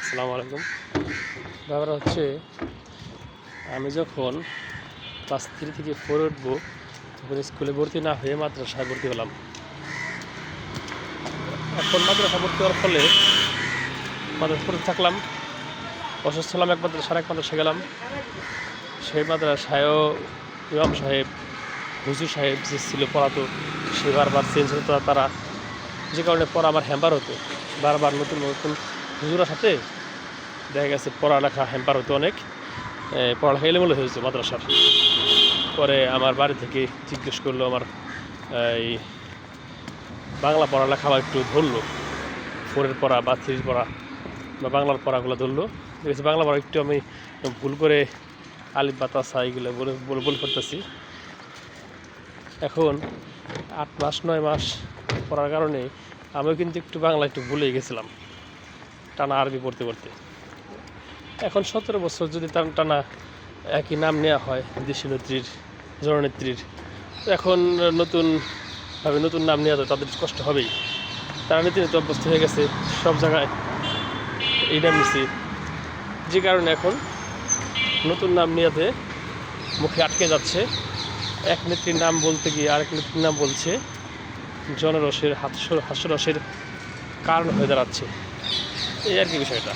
আসসালামু আলাইকুম। ব্যাপার হচ্ছে, আমি যখন ক্লাস 3 থেকে 4 উঠবো তখন স্কুলে ভর্তি না হয়ে মাদ্রাসায় ভর্তি হলাম। এখন মাদ্রাসা ভর্তি হওয়ার ফলে মাদ্রাসা পড়তে থাকলাম, অসুস্থ হলাম, এক মাদ্রাসা গেলাম। সেই মাদ্রাসায়ও ইমাম সাহেব, হুজুর সাহেব যে ছিল পড়াতো, সে বারবার চেঞ্জ হতো। তারা যে কারণে পড়া আমার হ্যাম্পার হতো, বারবার নতুন নতুন হুজুরের সাথে দেখা গেছে পড়ালেখা হ্যাম্পার হতো অনেক। পড়ালেখা এলোমেলো হয়েছে মাদ্রাসার। পরে আমার বাড়ি থেকে জিজ্ঞেস করলো, আমার এই বাংলা পড়ালেখা আবার একটু ধরলো, 4 পড়া বা 3 পড়া বা বাংলার পড়াগুলো ধরলো। দেখেছি বাংলা পড়া একটু আমি ভুল করে আলিফ বা তাসা এইগুলো বলে পড়তেছি। এখন 8 মাস 9 মাস পড়ার কারণে আমিও কিন্তু একটু বাংলা একটু ভুলে গেছিলাম, টানা আরবি পড়তে পড়তে। এখন 17 বছর যদি টানা একই নাম নেওয়া হয় দেশীয় নেত্রীর, জননেত্রীর, এখন নতুনভাবে নতুন নাম নেওয়া যায়, তাদের কষ্ট হবেই। তারা নীতি অভ্যস্ত হয়ে গেছে, সব জায়গায় এই নাম নিচ্ছে, যে কারণে এখন নতুন নাম নেওয়াতে মুখে আটকে যাচ্ছে। এক নেত্রীর নাম বলতে গিয়ে আরেক নেত্রীর নাম বলছে, জনরসের হাস্যরসের কারণ হয়ে দাঁড়াচ্ছে। এই আর কি বিষয়টা।